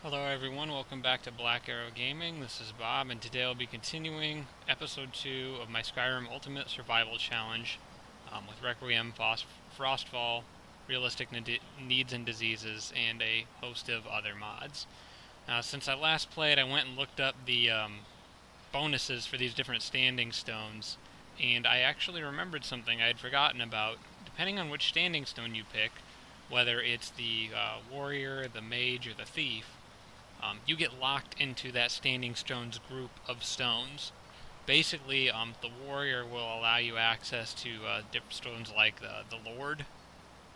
Hello everyone, welcome back to Black Arrow Gaming. This is Bob, and today I'll be continuing episode 2 of my Skyrim Ultimate Survival Challenge with Requiem, Frostfall, Realistic Needs and Diseases, and a host of other mods. Since I last played, I went and looked up the bonuses for these different standing stones, and I actually remembered something I had forgotten about. Depending on which standing stone you pick, whether it's the warrior, the mage, or the thief, you get locked into that standing stones group of stones. Basically, the warrior will allow you access to different stones like the Lord,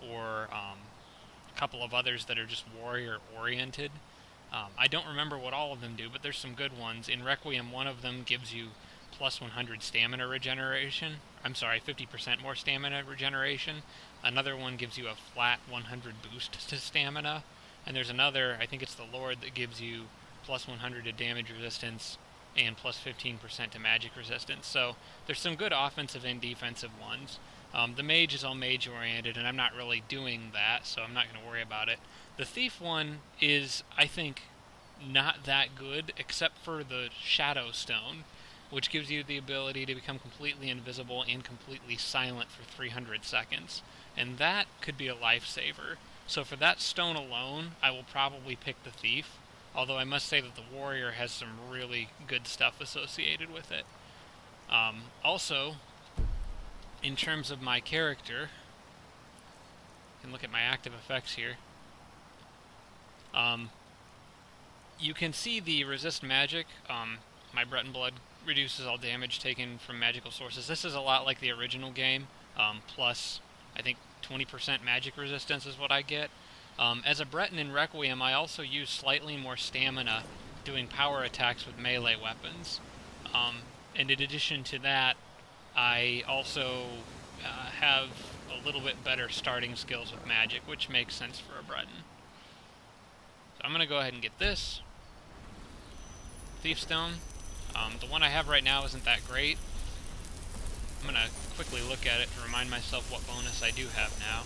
or a couple of others that are just warrior oriented. I don't remember what all of them do, but there's some good ones. In Requiem, one of them gives you plus 100 stamina regeneration. I'm sorry, 50% more stamina regeneration. Another one gives you a flat 100 boost to stamina. And there's another, I think it's the Lord, that gives you plus 100 to damage resistance and plus 15% to magic resistance. So there's some good offensive and defensive ones. The mage is all mage oriented, and I'm not really doing that, so I'm not going to worry about it. The thief one is, I think, not that good, except for the shadow stone, which gives you the ability to become completely invisible and completely silent for 300 seconds. And that could be a lifesaver. So for that stone alone, I will probably pick the thief, although I must say that the warrior has some really good stuff associated with it. Also, in terms of my character, you can look at my active effects here. You can see the resist magic. My Breton Blood reduces all damage taken from magical sources. This is a lot like the original game, plus I think 20% magic resistance is what I get. As a Breton in Requiem, I also use slightly more stamina doing power attacks with melee weapons. And in addition to that, I also have a little bit better starting skills with magic, which makes sense for a Breton. So I'm going to go ahead and get this. Thief Stone. The one I have right now isn't that great. I'm going to quickly look at it to remind myself what bonus I do have now.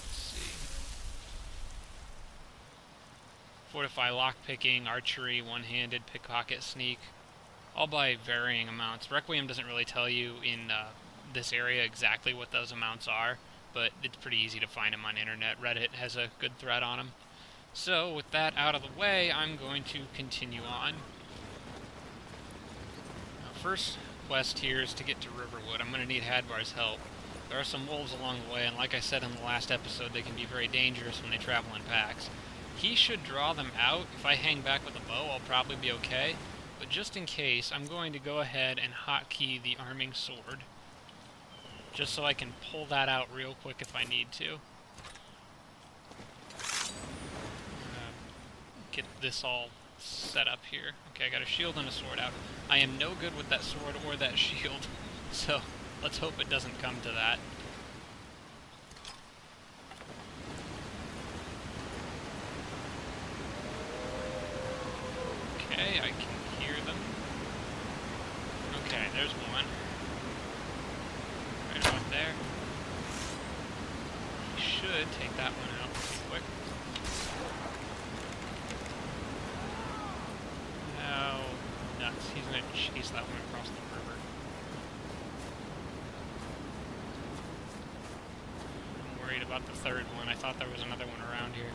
Let's see. Fortify, lockpicking, archery, one-handed, pickpocket, sneak, all by varying amounts. Requiem doesn't really tell you in this area exactly what those amounts are, but it's pretty easy to find them on internet. Reddit has a good thread on them. So, with that out of the way, I'm going to continue on. Now, first quest here is to get to Riverwood. I'm going to need Hadvar's help. There are some wolves along the way, and like I said in the last episode, they can be very dangerous when they travel in packs. He should draw them out. If I hang back with a bow, I'll probably be okay. But just in case, I'm going to go ahead and hotkey the arming sword, just so I can pull that out real quick if I need to. Get this all set up here. Okay, I got a shield and a sword out. I am no good with that sword or that shield, so let's hope it doesn't come to that. Okay, I can hear them. Okay, there's one. Right about there. He should take that one out pretty quick. Oh, nuts. He's going to chase that one across the river. I'm worried about the third one. I thought there was another one around here.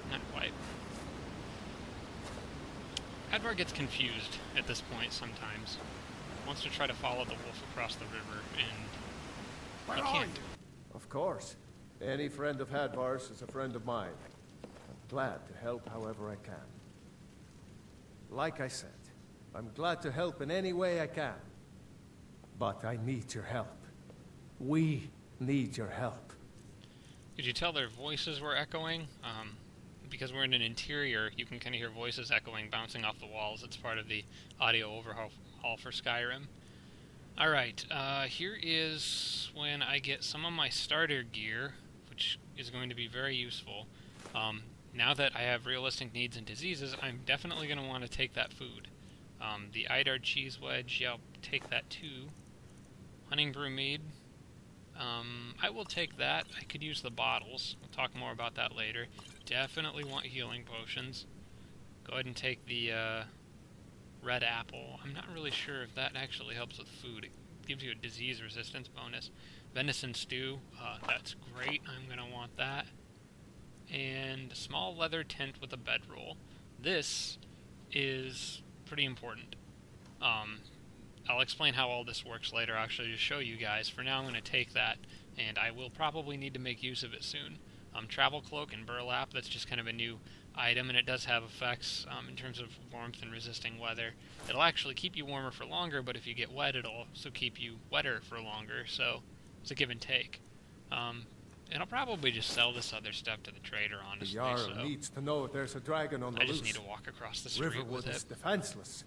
Not quite. Hadvar gets confused at this point sometimes. Wants to try to follow the wolf across the river, and he can't. Of course. Any friend of Hadvar's is a friend of mine. I'm glad to help however I can. Like I said, I'm glad to help in any way I can. But I need your help. We need your help. Could you tell their voices were echoing? Because we're in an interior, you can kind of hear voices echoing, bouncing off the walls. It's part of the audio overhaul for Skyrim. Alright, here is when I get some of my starter gear, which is going to be very useful. Now that I have realistic needs and diseases, I'm definitely going to want to take that food. The Idar cheese wedge, yeah, I'll take that too. Hunting brew mead. I will take that. I could use the bottles. We'll talk more about that later. Definitely want healing potions. Go ahead and take the red apple. I'm not really sure if that actually helps with food. It gives you a disease resistance bonus. Venison stew. That's great. I'm going to want that. And a small leather tent with a bedroll. This is pretty important. I'll explain how all this works later, actually, to show you guys. For now, I'm going to take that, and I will probably need to make use of it soon. Travel cloak and burlap, that's just kind of a new item, and it does have effects in terms of warmth and resisting weather. It'll actually keep you warmer for longer, but if you get wet, it'll also keep you wetter for longer, so it's a give and take. And I'll probably just sell this other stuff to the trader, honestly. The Jarl needs to know if there's a dragon on the loose. I just need to walk across the street Riverwood with it. is defenseless.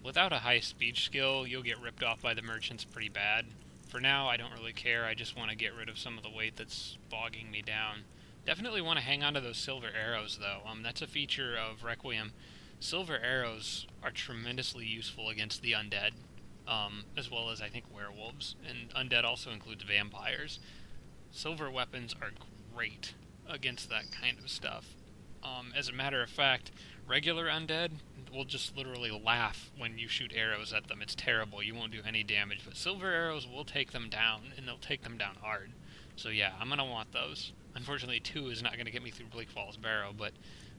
Without a high speech skill, you'll get ripped off by the merchants pretty bad. For now, I don't really care. I just want to get rid of some of the weight that's bogging me down. Definitely want to hang on to those silver arrows, though. That's a feature of Requiem. Silver arrows are tremendously useful against the undead, as well as, I think, werewolves. And undead also includes vampires. Silver weapons are great against that kind of stuff. As a matter of fact, regular undead will just literally laugh when you shoot arrows at them. It's terrible. You won't do any damage. But silver arrows will take them down, and they'll take them down hard. So yeah, I'm going to want those. Unfortunately, 2 is not going to get me through Bleak Falls Barrow, but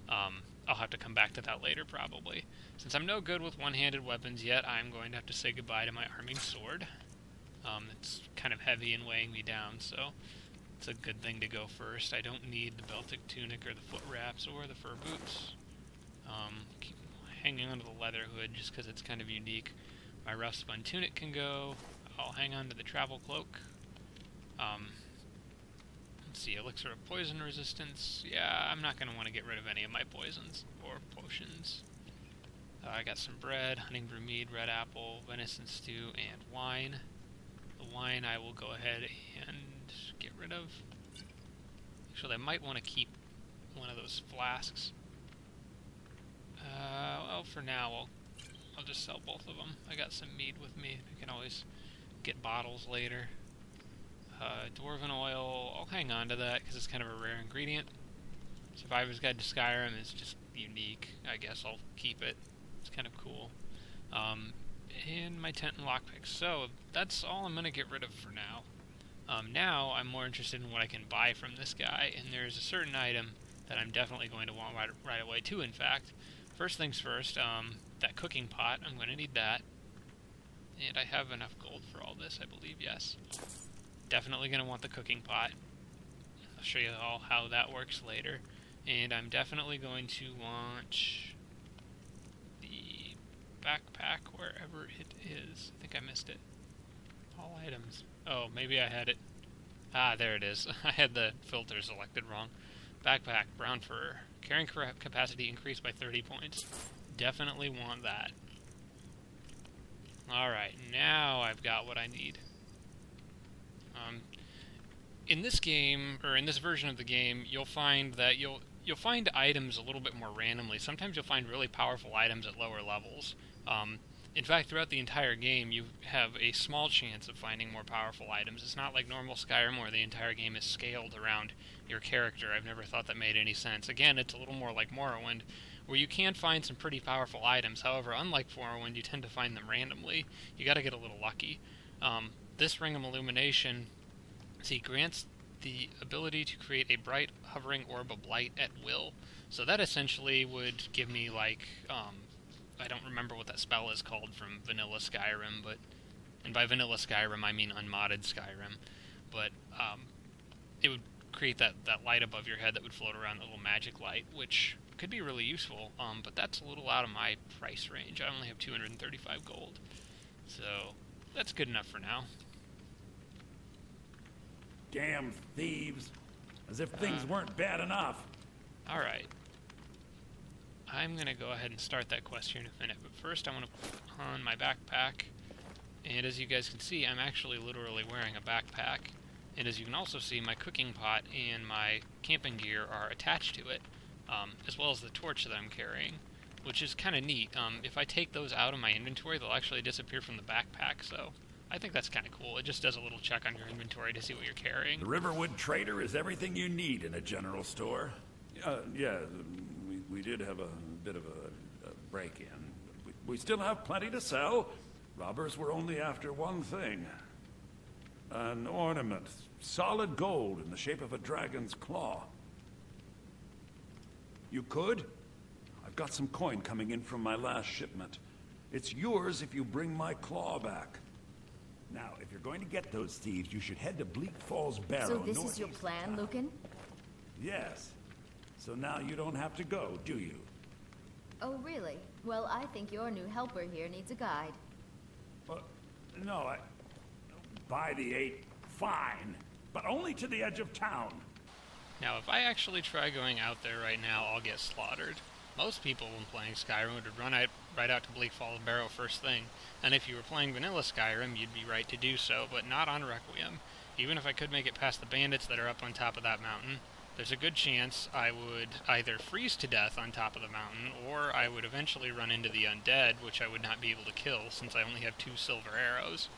I'll have to come back to that later, probably. Since I'm no good with one-handed weapons yet, I'm going to have to say goodbye to my arming sword. It's kind of heavy and weighing me down, so it's a good thing to go first. I don't need the Beltic tunic or the foot wraps or the fur boots. Keep hanging on to the leather hood just because it's kind of unique. My rough spun tunic can go. I'll hang on to the travel cloak. Let's see, elixir of poison resistance. Yeah, I'm not going to want to get rid of any of my poisons or potions. I got some bread, hunting brew mead, red apple, venison stew, and wine. The wine I will go ahead and get rid of. Actually, I might want to keep one of those flasks. Well, for now, I'll just sell both of them. I got some mead with me. I can always get bottles later. Dwarven oil, I'll hang on to that because it's kind of a rare ingredient. Survivor's Guide to Skyrim is just unique. I guess I'll keep it. It's kind of cool. And my tent and lockpicks. So that's all I'm going to get rid of for now. Now I'm more interested in what I can buy from this guy, and there's a certain item that I'm definitely going to want right away too, in fact. First things first, that cooking pot, I'm going to need that. And I have enough gold for all this, I believe, yes. Definitely going to want the cooking pot. I'll show you all how that works later. And I'm definitely going to want the backpack wherever it is. I think I missed it. All items. Oh, maybe I had it. Ah, there it is. I had the filter selected wrong. Backpack, brown fur. Carrying capacity increased by 30 points. Definitely want that. Alright, now I've got what I need. In this game, or in this version of the game, you'll find that you'll find items a little bit more randomly. Sometimes you'll find really powerful items at lower levels. In fact, throughout the entire game, you have a small chance of finding more powerful items. It's not like normal Skyrim where the entire game is scaled around your character. I've never thought that made any sense. Again, it's a little more like Morrowind, where you can find some pretty powerful items. However, unlike Morrowind, you tend to find them randomly. You gotta get a little lucky. This Ring of Illumination, grants the ability to create a bright, hovering orb of light at will. So that essentially would give me, like, I don't remember what that spell is called from vanilla Skyrim, and by vanilla Skyrim I mean unmodded Skyrim, but it would create that light above your head that would float around, the little magic light, which could be really useful, but that's a little out of my price range. I only have 235 gold, so that's good enough for now. Damn thieves. As if things weren't bad enough. Alright. I'm going to go ahead and start that quest here in a minute, but first I want to put on my backpack, and as you guys can see, I'm actually literally wearing a backpack, and as you can also see, my cooking pot and my camping gear are attached to it, as well as the torch that I'm carrying. which is kind of neat. If I take those out of my inventory, they'll actually disappear from the backpack, so I think that's kind of cool. It just does a little check on your inventory to see what you're carrying. The Riverwood Trader is everything you need in a general store. Yeah, we did have a bit of a break-in. We still have plenty to sell. Robbers were only after one thing. An ornament. Solid gold in the shape of a dragon's claw. You could? I've got some coin coming in from my last shipment. It's yours if you bring my claw back. Now, if you're going to get those thieves, you should head to Bleak Falls Barrow. So this is your plan, Lucan? Yes. So now you don't have to go, do you? Oh, really? Well, I think your new helper here needs a guide. No, by the 8, fine. But only to the edge of town. Now, if I actually try going out there right now, I'll get slaughtered. Most people, when playing Skyrim, would run right out to Bleak Falls Barrow first thing. And if you were playing vanilla Skyrim, you'd be right to do so, but not on Requiem. Even if I could make it past the bandits that are up on top of that mountain, there's a good chance I would either freeze to death on top of the mountain, or I would eventually run into the undead, which I would not be able to kill, since I only have 2 silver arrows.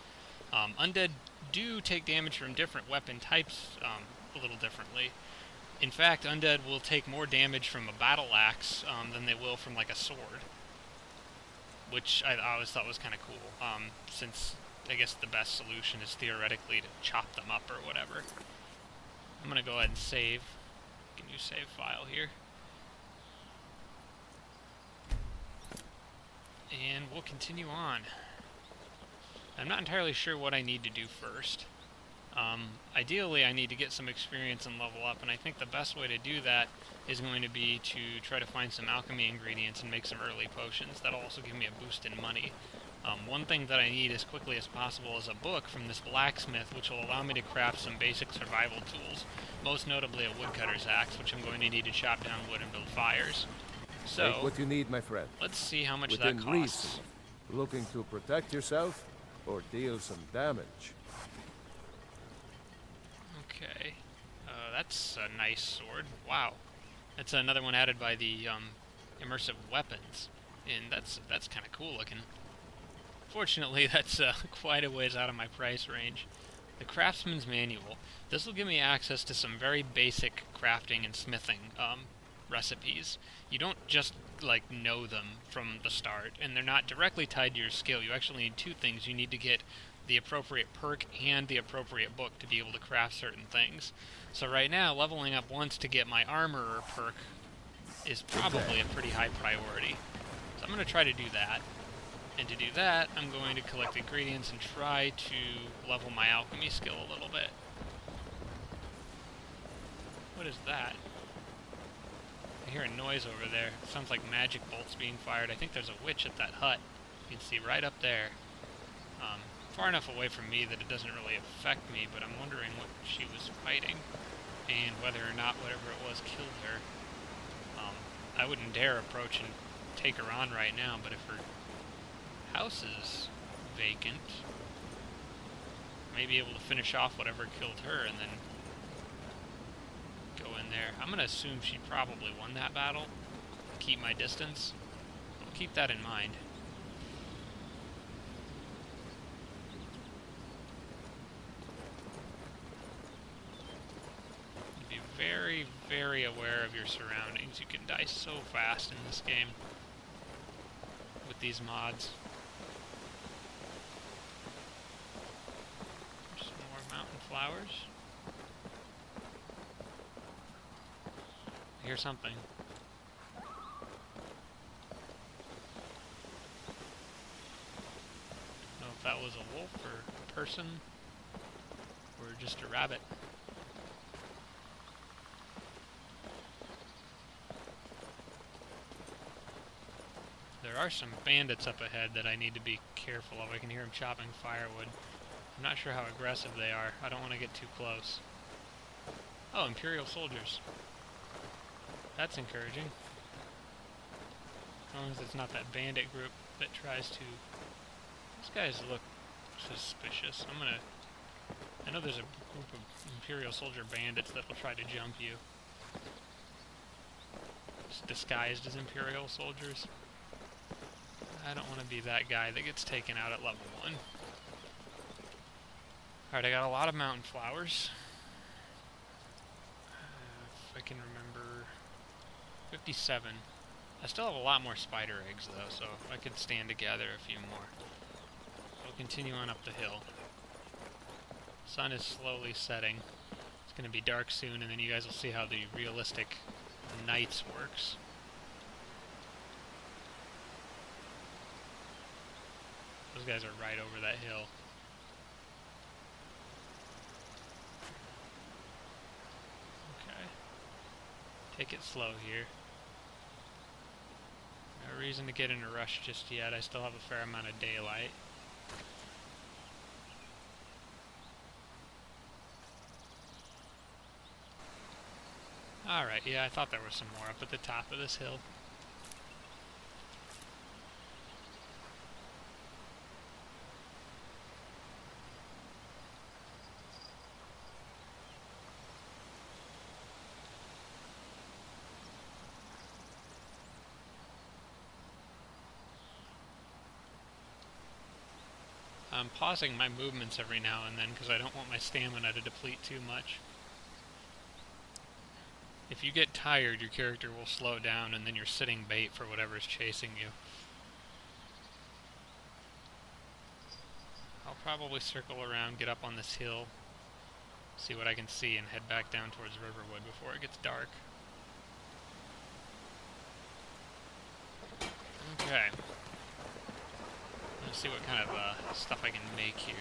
Undead do take damage from different weapon types a little differently. In fact, undead will take more damage from a battle axe than they will from, like, a sword. Which I always thought was kind of cool, since I guess the best solution is theoretically to chop them up or whatever. I'm going to go ahead and save. Get a new save file here. And we'll continue on. I'm not entirely sure what I need to do first. Ideally, I need to get some experience and level up, and I think the best way to do that is going to be to try to find some alchemy ingredients and make some early potions. That'll also give me a boost in money. One thing that I need as quickly as possible is a book from this blacksmith, which will allow me to craft some basic survival tools, most notably a woodcutter's axe, which I'm going to need to chop down wood and build fires. So, take what you need, my friend. Let's see how much Within that costs. reason. Looking to protect yourself or deal some damage? Okay, that's a nice sword. Wow, that's another one added by the immersive weapons, and that's kind of cool looking. Fortunately, that's quite a ways out of my price range. The Craftsman's Manual. This will give me access to some very basic crafting and smithing recipes. You don't just know them from the start, and they're not directly tied to your skill. You actually need 2 things. You need to get the appropriate perk and the appropriate book to be able to craft certain things. So right now, leveling up once to get my armorer perk is probably a pretty high priority. So I'm going to try to do that. And to do that, I'm going to collect ingredients and try to level my alchemy skill a little bit. What is that? I hear a noise over there. It sounds like magic bolts being fired. I think there's a witch at that hut. You can see right up there. Far enough away from me that it doesn't really affect me, but I'm wondering what she was fighting, and whether or not whatever it was killed her. I wouldn't dare approach and take her on right now, but if her house is vacant, I may be able to finish off whatever killed her and then go in there. I'm going to assume she probably won that battle. Keep my distance. I'll keep that in mind. Be very, very aware of your surroundings. You can die so fast in this game with these mods. There's some more mountain flowers. I hear something. I don't know if that was a wolf or a person or just a rabbit. There are some bandits up ahead that I need to be careful of. I can hear them chopping firewood. I'm not sure how aggressive they are. I don't want to get too close. Oh, Imperial soldiers. That's encouraging. As long as it's not that bandit group that tries to... These guys look suspicious. I know there's a group of Imperial soldier bandits that will try to jump you. Just disguised as Imperial soldiers. I don't want to be that guy that gets taken out at level 1. Alright, I got a lot of mountain flowers. If I can remember... 57. I still have a lot more spider eggs, though, so I could stand to gather a few more. We'll continue on up the hill. Sun is slowly setting. It's going to be dark soon, and then you guys will see how the realistic nights works. Those guys are right over that hill. Okay. Take it slow here. No reason to get in a rush just yet. I still have a fair amount of daylight. Alright, yeah, I thought there was some more up at the top of this hill. I'm pausing my movements every now and then because I don't want my stamina to deplete too much. If you get tired, your character will slow down and then you're sitting bait for whatever's chasing you. I'll probably circle around, get up on this hill, see what I can see, and head back down towards Riverwood before it gets dark. Okay. Let's see what kind of stuff I can make here.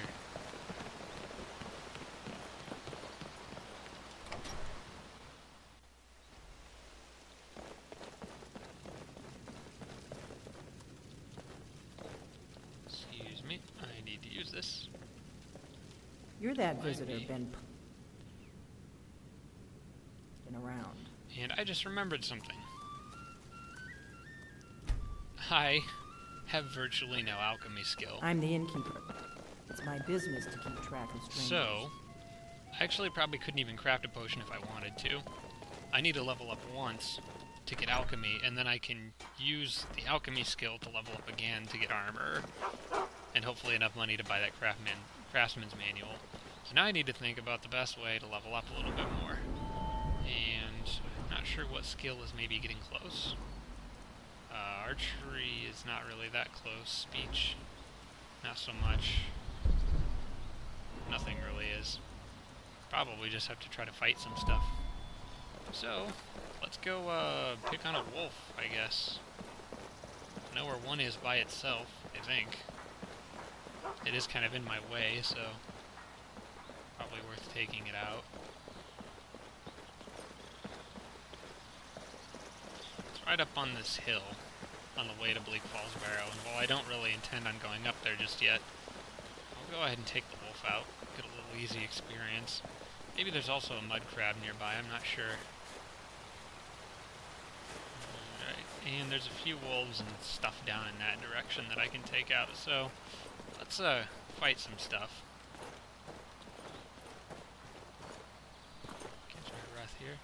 Excuse me, I need to use this. You're that visitor, been around. And I just remembered something. I have virtually no alchemy skill. I'm the innkeeper. It's my business to keep track of strangers. So, I actually probably couldn't even craft a potion if I wanted to. I need to level up once to get alchemy, and then I can use the alchemy skill to level up again to get armor, and hopefully enough money to buy that craftsman's manual. So now I need to think about the best way to level up a little bit more. And I'm not sure what skill is maybe getting close. Archery is not really that close. Speech, not so much. Nothing really is. Probably just have to try to fight some stuff. So, let's go pick on a wolf, I guess. I know where one is by itself, I think. It is kind of in my way, so probably worth taking it out. It's right up on this hill, on the way to Bleak Falls Barrow, and while I don't really intend on going up there just yet, I'll go ahead and take the wolf out, get a little easy experience. Maybe there's also a mud crab nearby, I'm not sure. Alright, and there's a few wolves and stuff down in that direction that I can take out, so let's fight some stuff. Catch my breath here.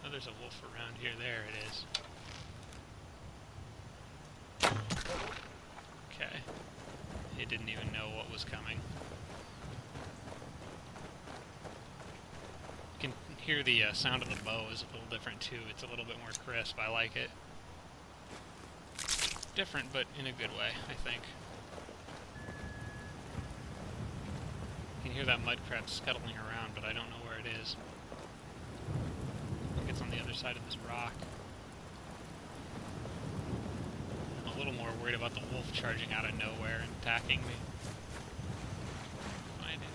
Oh, there's a wolf around here. There it is. Okay. It didn't even know what was coming. You can hear the sound of the bow is a little different too. It's a little bit more crisp. I like it. Different, but in a good way, I think. You can hear that mud crab scuttling around, but I don't know where it is. I think it's on the other side of this rock. I'm a little more worried about the wolf charging out of nowhere and attacking me. Find it.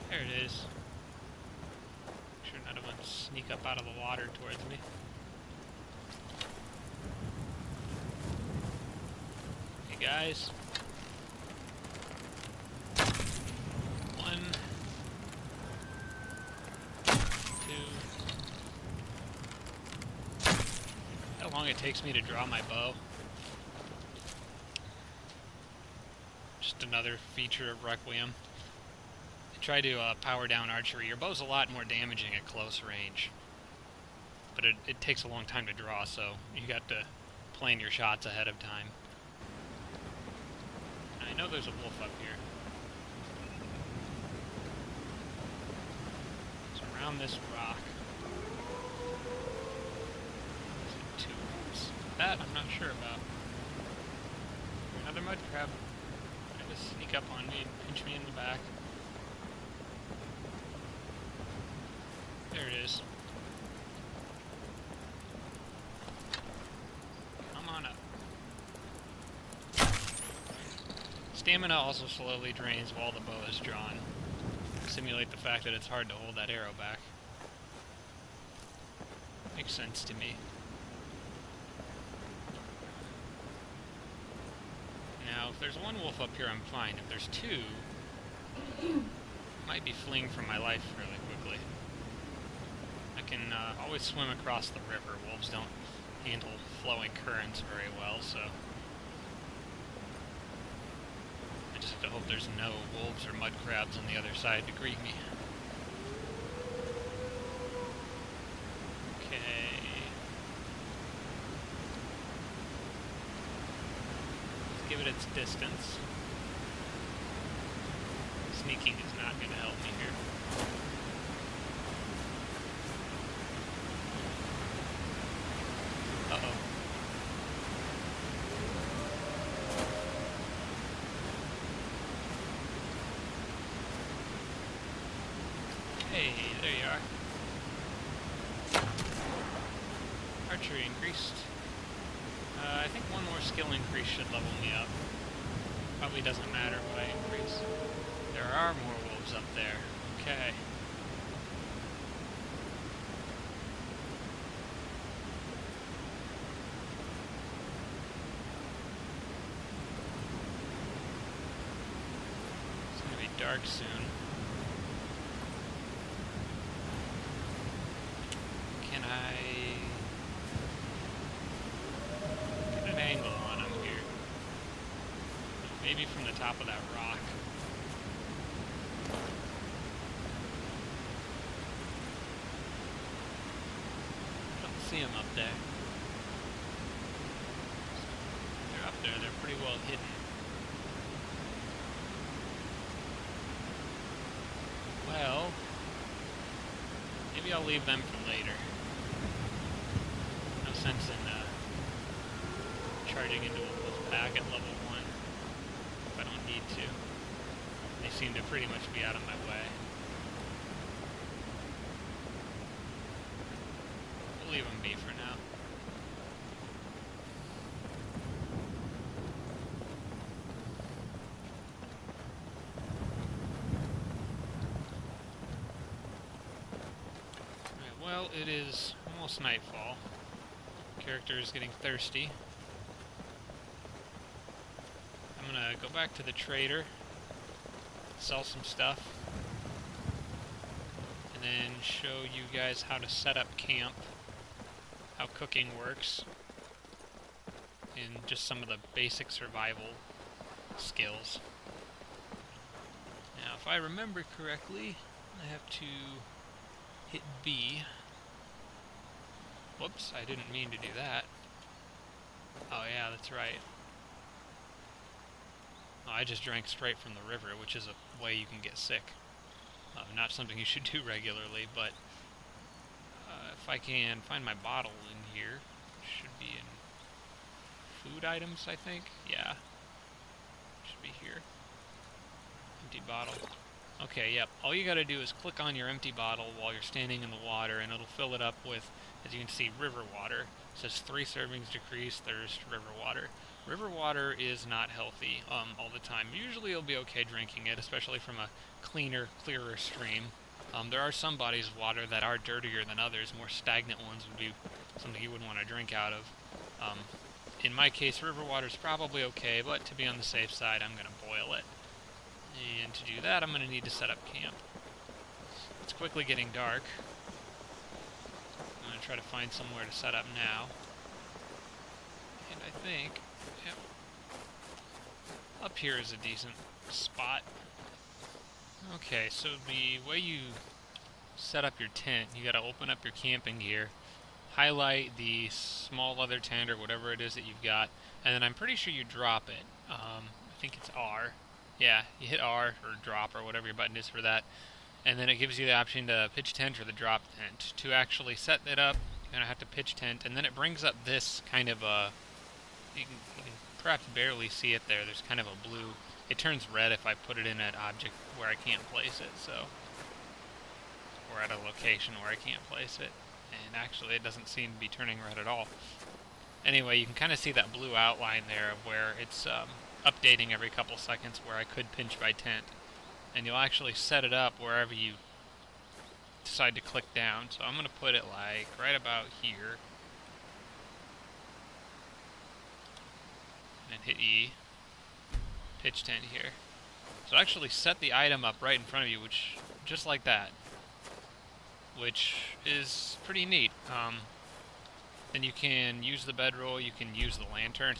There it is. Make sure none of them sneak up out of the water towards me. Hey guys. 1, 2. How long it takes me to draw my bow. Just just another feature of Requiem. Try to power down archery. Your bow's a lot more damaging at close range, but it takes a long time to draw, so you got to plan your shots ahead of time. I know there's a wolf up here. It's around this rock. There's 2 wolves. That I'm not sure about. Another mud crab. Trying to sneak up on me and pinch me in the back. There it is. Come on up. Stamina also slowly drains while the bow is drawn. Simulate the fact that it's hard to hold that arrow back. Makes sense to me. Now, if there's one wolf up here, I'm fine. If there's 2, I might be fleeing for my life really quickly. I can always swim across the river. Wolves don't handle flowing currents very well, so I just have to hope there's no wolves or mud crabs on the other side to greet me. Okay. Let's give it its distance. Sneaking is not going to help me here. Uh-oh. Hey, there you are. Archery increased. I think one more skill increase should level me up. Probably doesn't matter what I increase. There are more wolves up there. Okay. Dark soon. Can I get an angle on him here? Maybe from the top of that rock. Don't see him up there. They're up there. They're pretty well hidden. Well, maybe I'll leave them for later. No sense in charging into a wolf pack at level 1 if I don't need to. They seem to pretty much be out of my way. We'll leave them be for now. Well, it is almost nightfall. Character is getting thirsty. I'm gonna go back to the trader, sell some stuff, and then show you guys how to set up camp, how cooking works, and just some of the basic survival skills. Now, if I remember correctly, I have to hit B. Whoops, I didn't mean to do that. Oh yeah, that's right. Oh, I just drank straight from the river, which is a way you can get sick. Not something you should do regularly, but if I can find my bottle in here, it should be in food items, I think. Yeah, should be here. Empty bottle. Okay, yep. All you gotta do is click on your empty bottle while you're standing in the water, and it'll fill it up with, as you can see, river water. It says 3 servings decrease thirst, river water. River water is not healthy all the time. Usually you'll be okay drinking it, especially from a cleaner, clearer stream. There are some bodies of water that are dirtier than others. More stagnant ones would be something you wouldn't want to drink out of. In my case, river water is probably okay, but to be on the safe side, I'm going to boil it. And to do that, I'm going to need to set up camp. It's quickly getting dark. I'm going to try to find somewhere to set up now. And I think, yep, up here is a decent spot. Okay, so the way you set up your tent, you gotta open up your camping gear, highlight the small leather tent or whatever it is that you've got, and then I'm pretty sure you drop it. I think it's R. Yeah, you hit R or drop or whatever your button is for that, and then it gives you the option to pitch tent or the drop tent. To actually set it up, you're gonna have to pitch tent, and then it brings up this kind of a, you can perhaps barely see it there. There's kind of a blue. It turns red if I put it in an object where I can't place it, so, or at a location where I can't place it. And actually it doesn't seem to be turning red at all. Anyway, you can kind of see that blue outline there of where it's updating every couple seconds where I could pinch my tent. And you'll actually set it up wherever you decide to click down. So I'm going to put it like right about here. And hit E. Pitch tent here. So actually set the item up right in front of you, which just like that. Which is pretty neat. Then you can use the bedroll, you can use the lantern.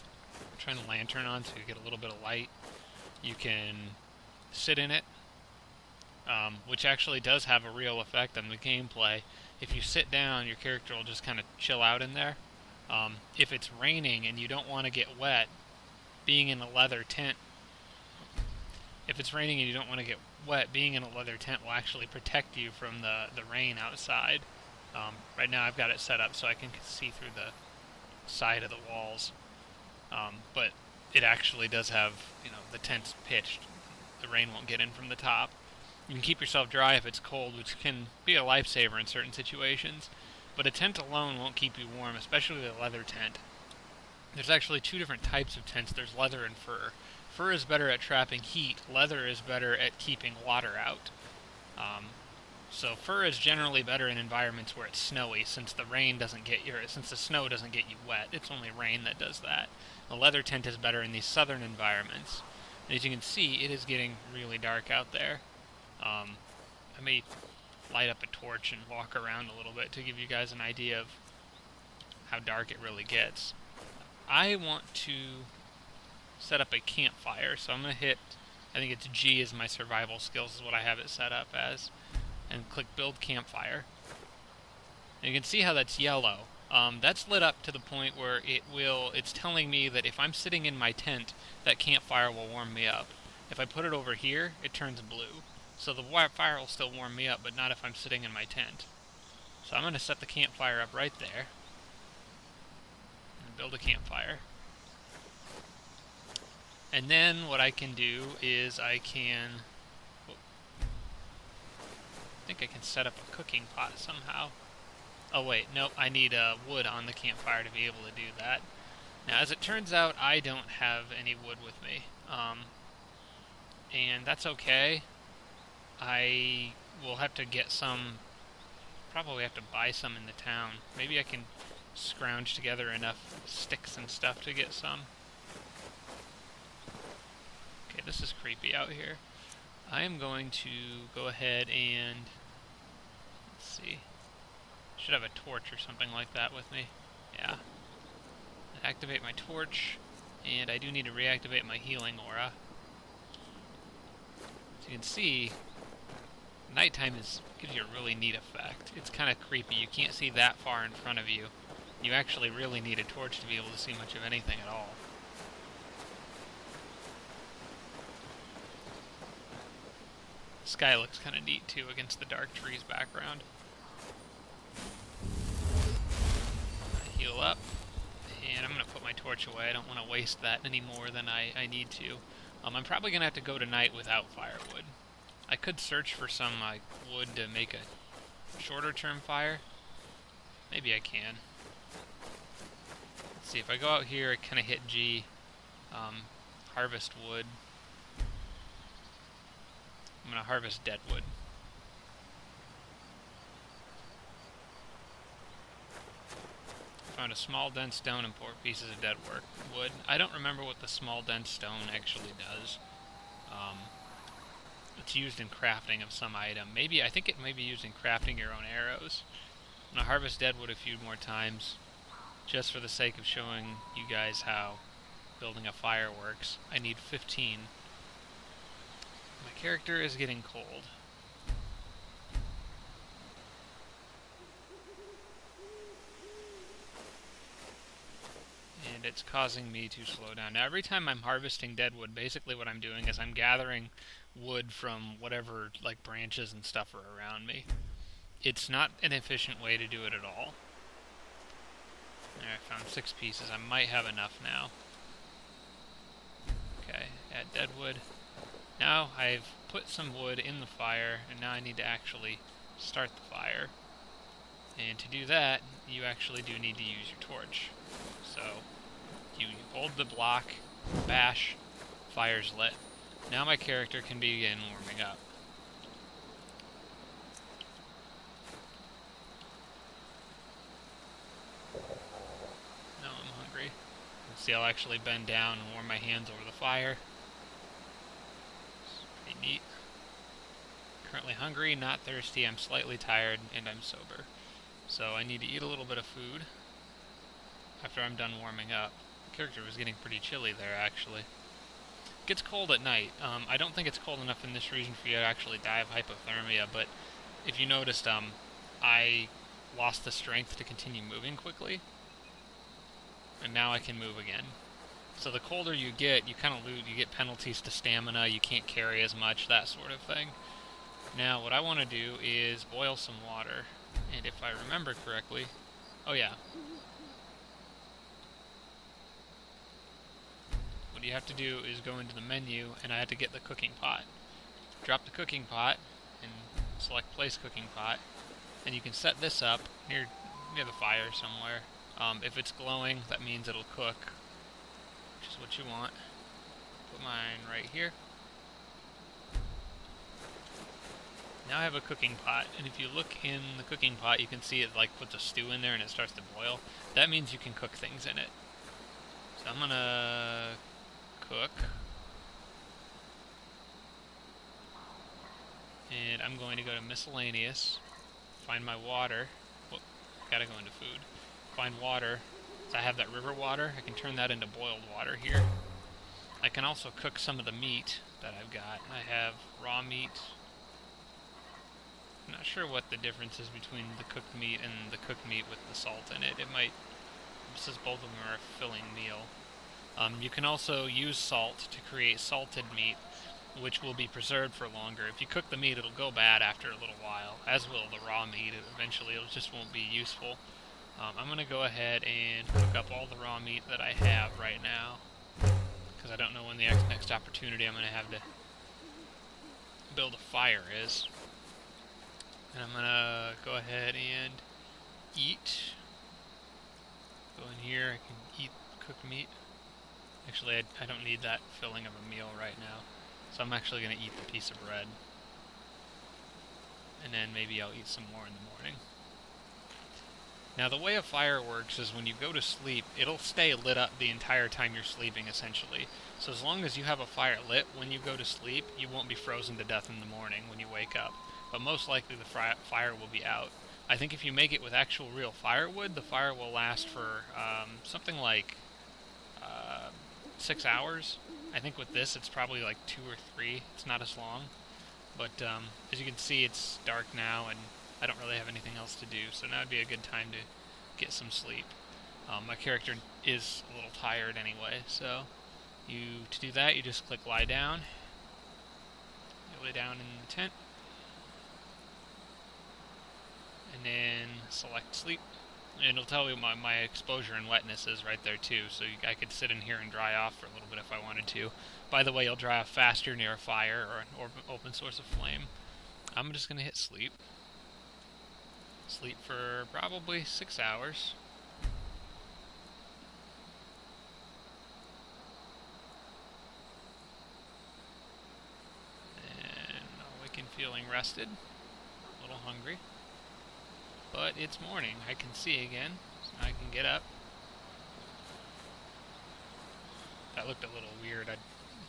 Turn the lantern on to get a little bit of light. You can sit in it, which actually does have a real effect on the gameplay. If you sit down, your character will just kind of chill out in there. If it's raining and you don't want to get wet, being in a leather tent, if it's raining and you don't want to get wet, being in a leather tent will actually protect you from the rain outside. Right now I've got it set up so I can see through the side of the walls. But it actually does have, the tent's pitched. The rain won't get in from the top. You can keep yourself dry if it's cold, which can be a lifesaver in certain situations. But a tent alone won't keep you warm, especially a leather tent. There's actually two different types of tents. There's leather and fur. Fur is better at trapping heat. Leather is better at keeping water out. So fur is generally better in environments where it's snowy, since the snow doesn't get you wet. It's only rain that does that. The leather tent is better in these southern environments. And as you can see, it is getting really dark out there. I may light up a torch and walk around a little bit to give you guys an idea of how dark it really gets. I want to set up a campfire, so I'm going to hit, I think it's G is my survival skills is what I have it set up as, and click build campfire. And you can see how that's yellow. That's lit up to the point where it's telling me that if I'm sitting in my tent, that campfire will warm me up. If I put it over here, it turns blue. So the fire will still warm me up, but not if I'm sitting in my tent. So I'm going to set the campfire up right there. And build a campfire. And then what I can do is I think I can set up a cooking pot somehow. Oh wait, nope, I need wood on the campfire to be able to do that. Now as it turns out, I don't have any wood with me. And that's okay. I will have to get some, probably have to buy some in the town. Maybe I can scrounge together enough sticks and stuff to get some. Okay, this is creepy out here. I am going to go ahead and, let's see, should have a torch or something like that with me. Yeah. Activate my torch, and I do need to reactivate my healing aura. As you can see, nighttime gives you a really neat effect. It's kind of creepy. You can't see that far in front of you. You actually really need a torch to be able to see much of anything at all. The sky looks kind of neat too against the dark trees background. Heal up, and I'm going to put my torch away. I don't want to waste that any more than I need to. I'm probably going to have to go tonight without firewood. I could search for some wood to make a shorter term fire. Maybe I can. Let's see, if I go out here, I kind of hit G, harvest wood. I'm going to harvest dead wood. Found a small dense stone and 4 pieces of dead wood. I don't remember what the small dense stone actually does. It's used in crafting of some item. I think it may be used in crafting your own arrows. I'm going to harvest dead wood a few more times, just for the sake of showing you guys how building a fire works. I need 15. My character is getting cold. And it's causing me to slow down. Now, every time I'm harvesting deadwood, basically what I'm doing is I'm gathering wood from whatever, like, branches and stuff are around me. It's not an efficient way to do it at all. There, I found 6 pieces. I might have enough now. Okay, add deadwood. Now I've put some wood in the fire, and now I need to actually start the fire. And to do that, you actually do need to use your torch. So, you hold the block, bash, fire's lit. Now my character can begin warming up. Now I'm hungry. Let's see, I'll actually bend down and warm my hands over the fire. It's pretty neat. Currently hungry, not thirsty, I'm slightly tired, and I'm sober. So I need to eat a little bit of food after I'm done warming up. The character was getting pretty chilly there, actually. It gets cold at night. I don't think it's cold enough in this region for you to actually die of hypothermia, but if you noticed, I lost the strength to continue moving quickly, and now I can move again. So the colder you get, you kind of lose, you get penalties to stamina, you can't carry as much, that sort of thing. Now, what I want to do is boil some water, and if I remember correctly, oh yeah, what you have to do is go into the menu, and I have to get the cooking pot. Drop the cooking pot, and select place cooking pot, and you can set this up near the fire somewhere. If it's glowing, that means it'll cook, which is what you want. Put mine right here. Now I have a cooking pot, and if you look in the cooking pot, you can see it like puts a stew in there and it starts to boil. That means you can cook things in it. So I'm gonna cook. And I'm going to go to miscellaneous, find my water. Whoop, gotta go into food. Find water. So I have that river water. I can turn that into boiled water here. I can also cook some of the meat that I've got. I have raw meat. I'm not sure what the difference is between the cooked meat and the cooked meat with the salt in it. It might, since both of them are a filling meal. You can also use salt to create salted meat, which will be preserved for longer. If you cook the meat, it'll go bad after a little while, as will the raw meat. Eventually, it just won't be useful. I'm going to go ahead and cook up all the raw meat that I have right now, because I don't know when the next opportunity I'm going to have to build a fire is. And I'm going to go ahead and eat. Go in here, I can eat cooked meat. Actually, I don't need that filling of a meal right now. So I'm actually going to eat the piece of bread. And then maybe I'll eat some more in the morning. Now the way a fire works is when you go to sleep, it'll stay lit up the entire time you're sleeping, essentially. So as long as you have a fire lit when you go to sleep, you won't be frozen to death in the morning when you wake up. But most likely the fire will be out. I think if you make it with actual real firewood, the fire will last for something like 6 hours. I think with this it's probably like 2 or 3. It's not as long. But as you can see, it's dark now and I don't really have anything else to do, so now would be a good time to get some sleep. My character is a little tired anyway, so to do that, you just click lie down. You lay down in the tent. And then select sleep. And it'll tell you my exposure and wetness is right there too, so I could sit in here and dry off for a little bit if I wanted to. By the way, you'll dry off faster near a fire or an open source of flame. I'm just going to hit sleep. Sleep for probably 6 hours. And I'll awaken feeling rested, a little hungry. But it's morning, I can see again, so now I can get up. That looked a little weird, I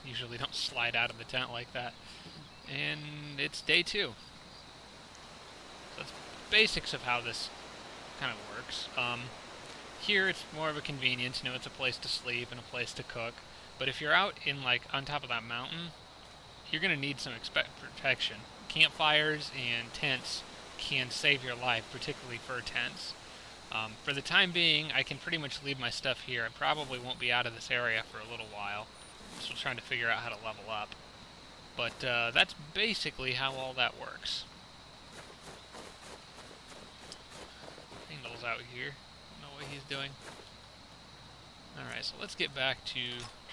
usually don't slide out of the tent like that. And it's day 2. So that's basics of how this kind of works. Here it's more of a convenience, it's a place to sleep and a place to cook. But if you're out in on top of that mountain, you're going to need some protection. Campfires and tents can save your life, particularly fur tents. For the time being, I can pretty much leave my stuff here. I probably won't be out of this area for a little while. I'm still trying to figure out how to level up. But that's basically how all that works. Randall's out here. Don't know what he's doing. Alright, so let's get back to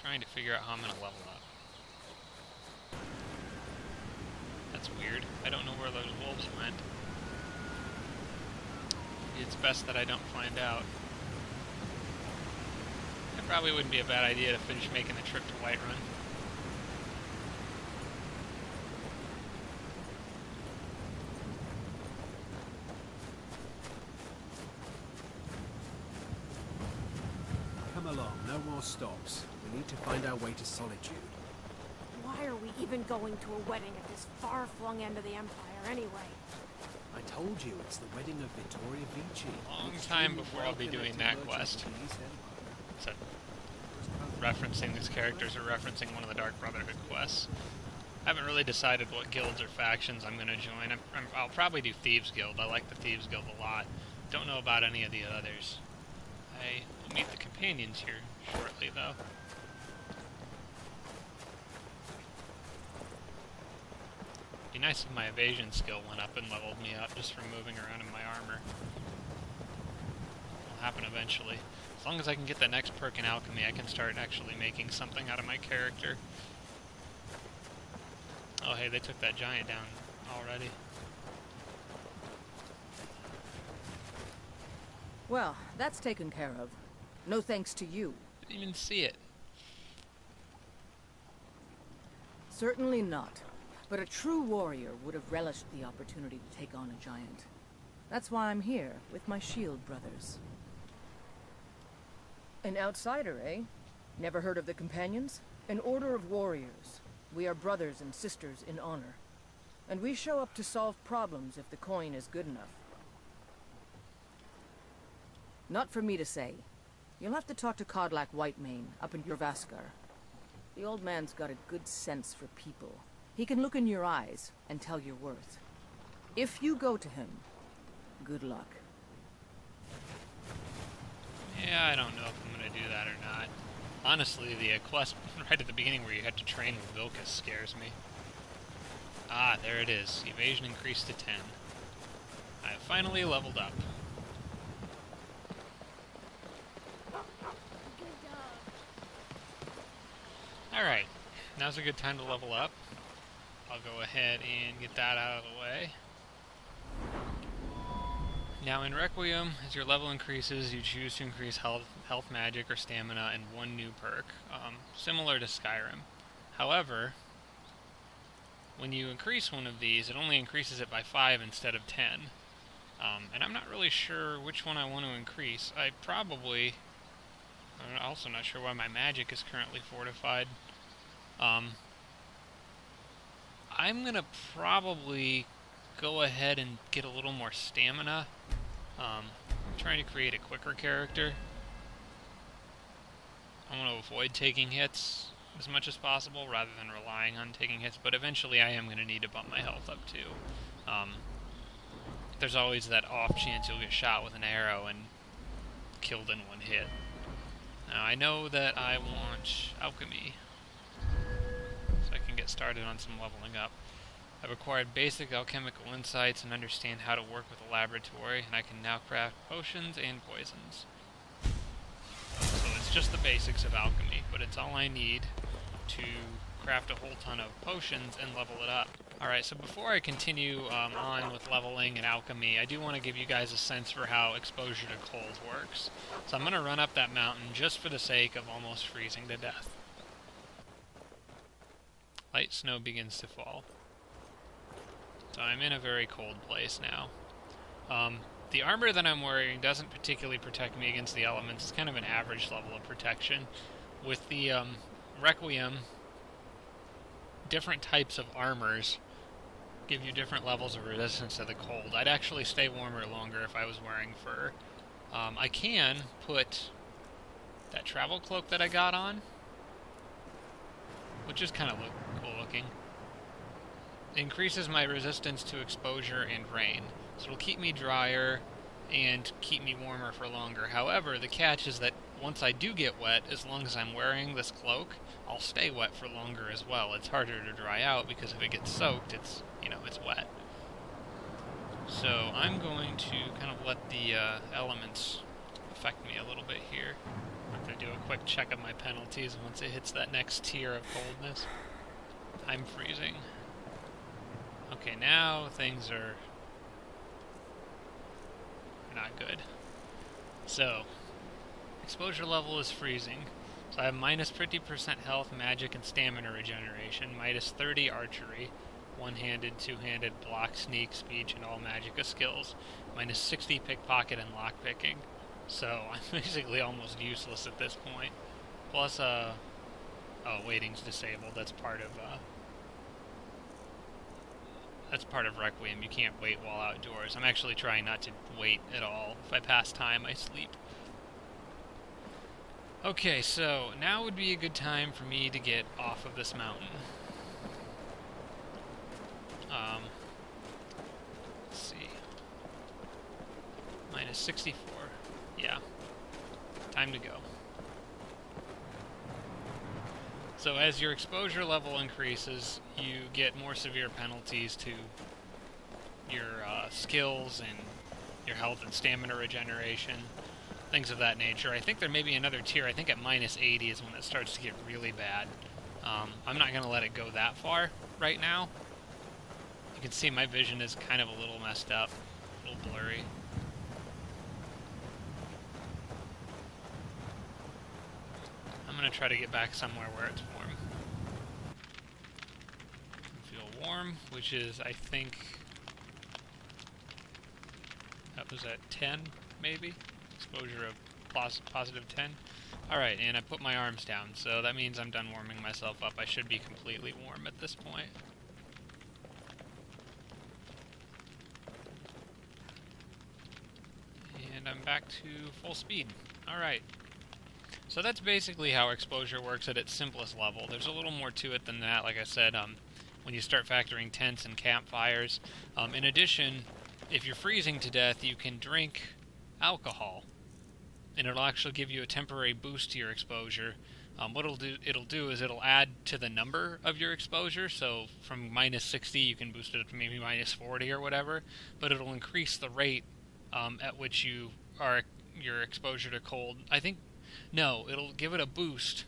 trying to figure out how I'm going to level up. That's weird. I don't know where those wolves went. It's best that I don't find out. It probably wouldn't be a bad idea to finish making the trip to Whiterun. Come along, no more stops. We need to find our way to Solitude. Why are we even going to a wedding at this far-flung end of the Empire, anyway? I told you, it's the wedding of Vittoria Vici. Long time before I'll be doing that quest. So, referencing these characters or referencing one of the Dark Brotherhood quests. I haven't really decided what guilds or factions I'm going to join. I'll probably do Thieves Guild. I like the Thieves Guild a lot. Don't know about any of the others. I will meet the companions here shortly, though. It'd be nice if my evasion skill went up and leveled me up just from moving around in my armor. It'll happen eventually. As long as I can get the next perk in alchemy, I can start actually making something out of my character. Oh hey, they took that giant down already. Well, that's taken care of. No thanks to you. Didn't even see it. Certainly not. But a true warrior would have relished the opportunity to take on a giant. That's why I'm here, with my shield brothers. An outsider, eh? Never heard of the Companions? An order of warriors. We are brothers and sisters in honor. And we show up to solve problems if the coin is good enough. Not for me to say. You'll have to talk to Codlac Whitemane up in Jorvaskar. The old man's got a good sense for people. He can look in your eyes and tell your worth. If you go to him, good luck. Yeah, I don't know if I'm going to do that or not. Honestly, the quest right at the beginning where you had to train with Vilcus scares me. Ah, there it is. Evasion increased to 10. I have finally leveled up. Alright, now's a good time to level up. I'll go ahead and get that out of the way. Now in Requiem, as your level increases, you choose to increase health, magic, or stamina and one new perk, similar to Skyrim. However, when you increase one of these, it only increases it by 5 instead of 10. And I'm not really sure which one I want to increase. I'm also not sure why my magic is currently fortified. I'm gonna probably go ahead and get a little more stamina. I'm trying to create a quicker character. I want to avoid taking hits as much as possible rather than relying on taking hits, but eventually I am going to need to bump my health up too. There's always that off chance you'll get shot with an arrow and killed in one hit. Now I know that I want alchemy, so I can get started on some leveling up. I've acquired basic alchemical insights and understand how to work with a laboratory, and I can now craft potions and poisons. So it's just the basics of alchemy, but it's all I need to craft a whole ton of potions and level it up. Alright, so before I continue on with leveling and alchemy, I do want to give you guys a sense for how exposure to cold works. So I'm going to run up that mountain just for the sake of almost freezing to death. Light snow begins to fall. So I'm in a very cold place now. The armor that I'm wearing doesn't particularly protect me against the elements. It's kind of an average level of protection. With the Requiem, different types of armors give you different levels of resistance to the cold. I'd actually stay warmer longer if I was wearing fur. I can put that travel cloak that I got on, which is kind of cool looking. increases my resistance to exposure and rain. So it'll keep me drier and keep me warmer for longer. However, the catch is that once I do get wet, as long as I'm wearing this cloak, I'll stay wet for longer as well. It's harder to dry out because if it gets soaked, it's, it's wet. So I'm going to kind of let the elements affect me a little bit here. I'm going to do a quick check of my penalties once it hits that next tier of coldness. I'm freezing. Okay, now things are not good. So, exposure level is freezing. So I have minus 50% health, magic, and stamina regeneration, minus 30 archery, one-handed, two-handed, block, sneak, speech, and all magicka skills, minus 60 pickpocket and lockpicking. So I'm basically almost useless at this point. Plus, waiting's disabled. That's part of Requiem. You can't wait while outdoors. I'm actually trying not to wait at all. If I pass time, I sleep. Okay, so now would be a good time for me to get off of this mountain. Let's see. Minus 64. Yeah. Time to go. So as your exposure level increases, you get more severe penalties to your skills and your health and stamina regeneration, things of that nature. I think there may be another tier. I think at minus 80 is when it starts to get really bad. I'm not going to let it go that far right now. You can see my vision is kind of a little messed up, a little blurry. I'm going to try to get back somewhere where it's warm. I feel warm, which is, I think, that was at 10, maybe? Exposure of positive 10. Alright, and I put my arms down, so that means I'm done warming myself up. I should be completely warm at this point. And I'm back to full speed. Alright. So that's basically how exposure works at its simplest level. There's a little more to it than that, like I said, when you start factoring tents and campfires. In addition, if you're freezing to death, you can drink alcohol, and it'll actually give you a temporary boost to your exposure. What it'll do is it'll add to the number of your exposure, so from minus 60 you can boost it up to maybe minus 40 or whatever, but it'll increase the rate at which your exposure to cold. No, it'll give it a boost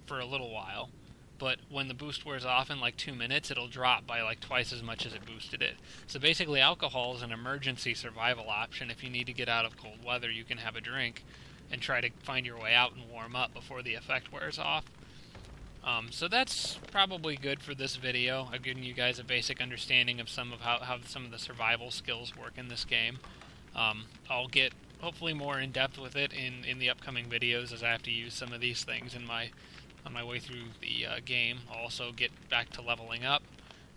for a little while, but when the boost wears off in like 2 minutes, it'll drop by like twice as much as it boosted it. So basically alcohol is an emergency survival option. If you need to get out of cold weather, you can have a drink and try to find your way out and warm up before the effect wears off. So that's probably good for this video. I've given you guys a basic understanding of how some of the survival skills work in this game. I'll get hopefully more in depth with it in the upcoming videos, as I have to use some of these things on my way through the game. I'll also get back to leveling up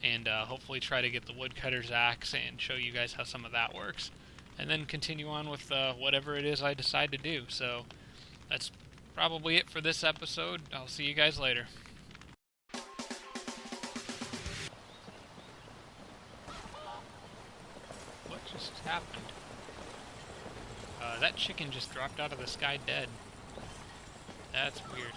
and hopefully try to get the woodcutter's axe and show you guys how some of that works, and then continue on with whatever it is I decide to do. So that's probably it for this episode. I'll see you guys later. What just happened? That chicken just dropped out of the sky dead. That's weird.